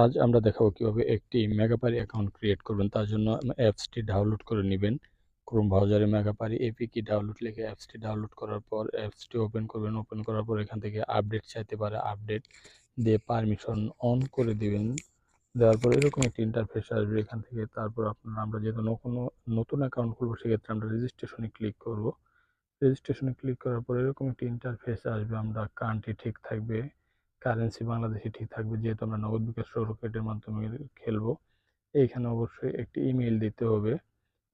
আজ আমরা দেখাবো কিভাবে একটি মেগাপারি অ্যাকাউন্ট ক্রিয়েট করবেন। তার জন্য অ্যাপসটি ডাউনলোড করে নেবেন। ক্রোম ব্রাউজারে মেগাপারি এপিকে ডাউনলোড লিখে অ্যাপসটি ডাউনলোড করার পর অ্যাপসটি ওপেন করবেন। ওপেন করার পর এখান থেকে আপডেট চাইতে পারে, আপডেট দিয়ে পারমিশন অন করে দিবেন। দেওয়ার পর এরকম একটি ইন্টারফেস আসবে এখান থেকে। তারপর আমরা যেহেতু নতুন অ্যাকাউন্ট খুলবো, সেক্ষেত্রে আমরা রেজিস্ট্রেশনে ক্লিক করব। রেজিস্ট্রেশনে ক্লিক করার পর এরকম একটি ইন্টারফেস আসবে। আমরা কান্ট্রি ঠিক থাকবে, কারেন্সি বাংলাদেশি ঠিক থাকবে, যেহেতু আমরা নগদ বিকাশ রকেটের মাধ্যমে খেলবো। এইখানে অবশ্যই একটি ইমেল দিতে হবে।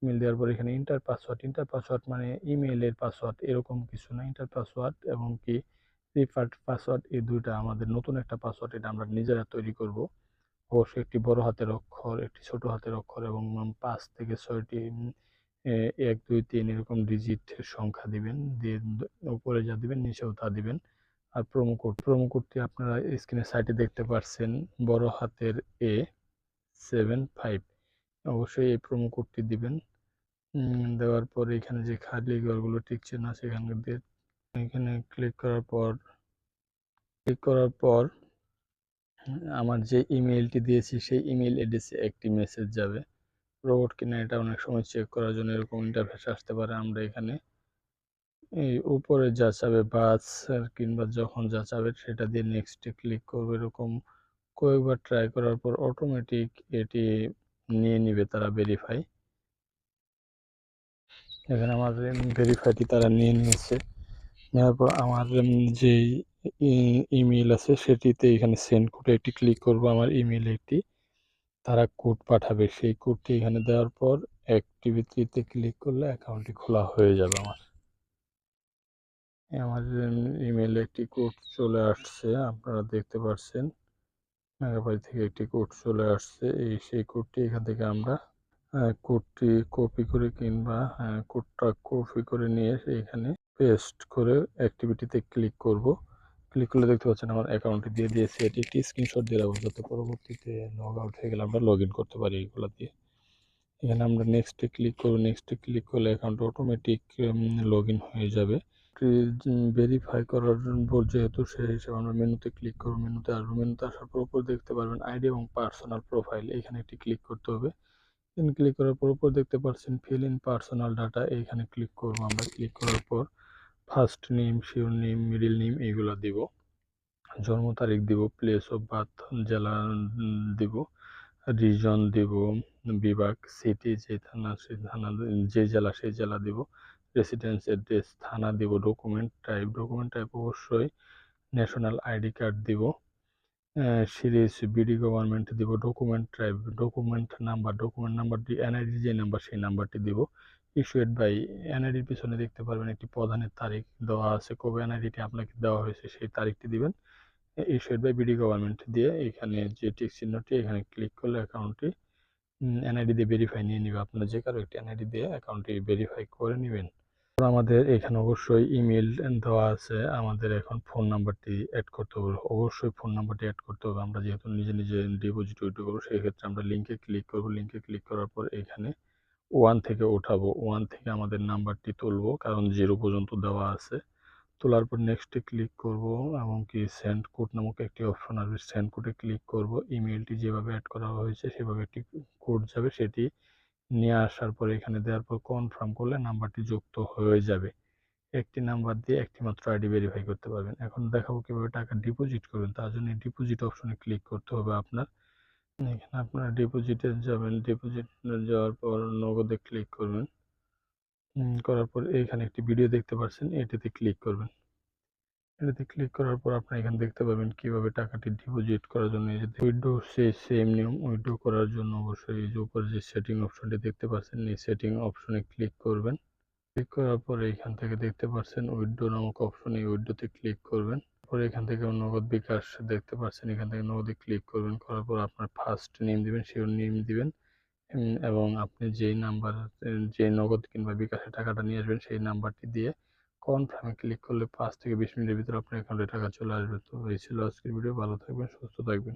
ইমেল দেওয়ার পর এখানে ইন্টার পাসওয়ার্ড মানে ইমেইলের পাসওয়ার্ড এরকম কিছু না। ইন্টার পাসওয়ার্ড এবং কি রিফার্ড পাসওয়ার্ড, এই দুইটা আমাদের নতুন একটা পাসওয়ার্ড, এটা আমরা নিজেরা তৈরি করব। অবশ্যই একটি বড় হাতের অক্ষর, একটি ছোট হাতের অক্ষর এবং 5 থেকে 6টি 1 2 3 এরকম ডিজিট সংখ্যা দিবেন। দিয়ে উপরে যা দিবেন নিচেও তা দিবেন। আর প্রোমো কোডটি আপনারা স্ক্রিনের সাইডে দেখতে পাচ্ছেন, বড় হাতের A75। অবশ্যই এই প্রোমো কোডটি দিবেন। দেওয়ার পর এখানে যে খালি ঘরগুলো টিক চিহ্ন আছে এখানে ক্লিক করার পর আমার যে ইমেইলটি দিয়েছি সেই ইমেইল অ্যাড্রেসে একটি মেসেজ যাবে। রোবট কিনা এটা অনেক সময় চেক করার জন্য এরকম ইন্টারফেস আসতে পারে। আমরা এখানে এই উপরে যা চাবে বাস কিংবা যখন যা চাবে সেটা দিয়ে নেক্সটে ক্লিক করবো। এরকম কয়েকবার ট্রাই করার পর অটোমেটিক এটি নিয়ে নিবে তারা ভেরিফাই। এখানে আমার ভেরিফাইটি তারা নিয়ে নিয়েছে। নেওয়ার পর আমার যেই ইমেইল আছে সেটিতে এখানে সেন্ড কোডে একটি ক্লিক করব। আমার ইমেইলে একটি তারা কোড পাঠাবে, সেই কোডটি এখানে দেওয়ার পর অ্যাক্টিভিটিতে ক্লিক করলে অ্যাকাউন্টটি খোলা হয়ে যাবে। আমার ইমেইলে একটি কোড চলে আসছে, আপনারা দেখতে পাচ্ছেন। মেগাপাই থেকে একটি কোড চলে আসছে। সেই কোডটি এখান থেকে আমরা কোডটি কপি করে কিংবা কোডটা কপি করে নিয়ে এখানে পেস্ট করে অ্যাক্টিভিটিতে ক্লিক করব। ক্লিক করলে দেখতে পাচ্ছেন আমার অ্যাকাউন্টটি দিয়ে দিয়েছে। এটি একটি স্ক্রিনশট দিয়ে রাখবো, যাতে পরবর্তীতে লগ আউট হয়ে গেলে আমরা লগ ইন করতে পারি এগুলো দিয়ে। এখানে আমরা নেক্সটে ক্লিক করব। নেক্সটে ক্লিক করলে অ্যাকাউন্ট অটোমেটিক লগ ইন হয়ে যাবে। ভেরিফাই করার পর যেহেতু সেই হিসেবে আমরা মেনুতে ক্লিক করব। মেনুতে আসবো। মেনুতে আসার পর উপর দেখতে পারবেন আইডি এবং পার্সোনাল প্রোফাইল, এখানে একটি ক্লিক করতে হবে। ক্লিক করার পর উপর দেখতে পাচ্ছেন ফিল ইন পার্সোনাল ডাটা, এইখানে ক্লিক করব। আমরা ক্লিক করার পর first name, sure name, middle name এইগুলো দিব। জন্ম তারিখ দিব, প্লেস অফ বার্থ জেলা দিব, রিজন দিব, বিভাগ সিটি যে থানা সেই থানা, যে জেলা সেই জেলা দিব, রেসিডেন্স অ্যাড্রেস থানা দিব, ডকুমেন্ট টাইপ অবশ্যই ন্যাশনাল আইডি কার্ড দিব, সিরিজ বিডি গভর্নমেন্ট দিব, ডকুমেন্ট নাম্বারটি এনআইডি যে নাম্বার সেই নাম্বারটি দিব। ইস্যুড বাই এনআইডির পিছনে দেখতে পারবেন একটি প্রধানের তারিখ দেওয়া আছে, কবে এনআইডিটি আপনাকে দেওয়া হয়েছে সেই তারিখটি দিবেন। ইস্যুড বাই বিডি গভর্নমেন্ট দিয়ে এখানে যে টিক চিহ্নটি এখানে ক্লিক করলে অ্যাকাউন্টটি এনআইডি দিয়ে ভেরিফাই নিয়ে নিবে। আপনারা যে কারো একটি এনআইডি দিয়ে অ্যাকাউন্টটি ভেরিফাই করে নেবেন। আমাদের এখানে অবশ্যই ইমেল দেওয়া আছে, আমাদের এখন ফোন নাম্বারটি অ্যাড করতে হবে। অবশ্যই ফোন নাম্বারটি অ্যাড করতে হবে। আমরা যেহেতু নিজে নিজে ডিপোজিট উইথড্র করবো, সেই ক্ষেত্রে আমরা লিঙ্কে ক্লিক করব। লিঙ্কে ক্লিক করার পর এখানে 1 থেকে উঠাবো। 1 থেকে আমাদের নাম্বারটি তুলবো, কারণ 0 পর্যন্ত দেওয়া আছে। তোলার পর নেক্সটে ক্লিক করব এবং কি সেন্ড কোড নামক একটি অপশন আসবে, সেন্ড কোডে ক্লিক করব। ইমেলটি যেভাবে অ্যাড করা হয়েছে সেভাবে একটি কোড যাবে, সেটি নিয়ে আসার পর এখানে দেওয়ার পর কনফার্ম করলে নাম্বারটি যুক্ত হয়ে যাবে। একটি নাম্বার দিয়ে একটি মাত্র আইডি ভেরিফাই করতে পারবেন। এখন দেখাবো কিভাবে টাকা ডিপোজিট করবেন। তার জন্য ডিপোজিট অপশনে ক্লিক করতে হবে আপনার। এখানে আপনারা ডিপোজিটে যাবেন। ডিপোজিট যাওয়ার পর নগদে ক্লিক করবেন। করার পর এখানে একটি ভিডিও দেখতে পাচ্ছেন, এটিতে ক্লিক করবেন। এটাতে ক্লিক করার পর আপনারা এখানে দেখতে পাবেন কিভাবে টাকাটি ডিপোজিট করার জন্য। এই যে উইথড্র, সেই সেম নিয়ম। উইথড্র করার জন্য অবশ্যই এই যে উপরে যে সেটিং অপশনটি দেখতে পাচ্ছেন, এই সেটিং অপশনে ক্লিক করবেন। ক্লিক করার পরে এখান থেকে দেখতে পাচ্ছেন উইথড্র নামক অপশন, এই উইথড্রোতে ক্লিক করবেন। পরে এখান থেকে নগদ বিকাশ দেখতে পাচ্ছেন, এখান থেকে নগদে ক্লিক করবেন। করার পর আপনার ফার্স্ট নেম দিবেন, শিওর নেম দিবেন এবং আপনি যে নগদ কিংবা বিকাশে টাকাটা নিয়ে আসবেন সেই নাম্বারটি দিয়ে কনফার্মে ক্লিক করলে 5 থেকে 20 মিনিটের ভিতরে আপনার অ্যাকাউন্টে টাকা চলে আসবে। তো এই ছিল আজকের ভিডিও। ভালো থাকবেন, সুস্থ থাকবেন।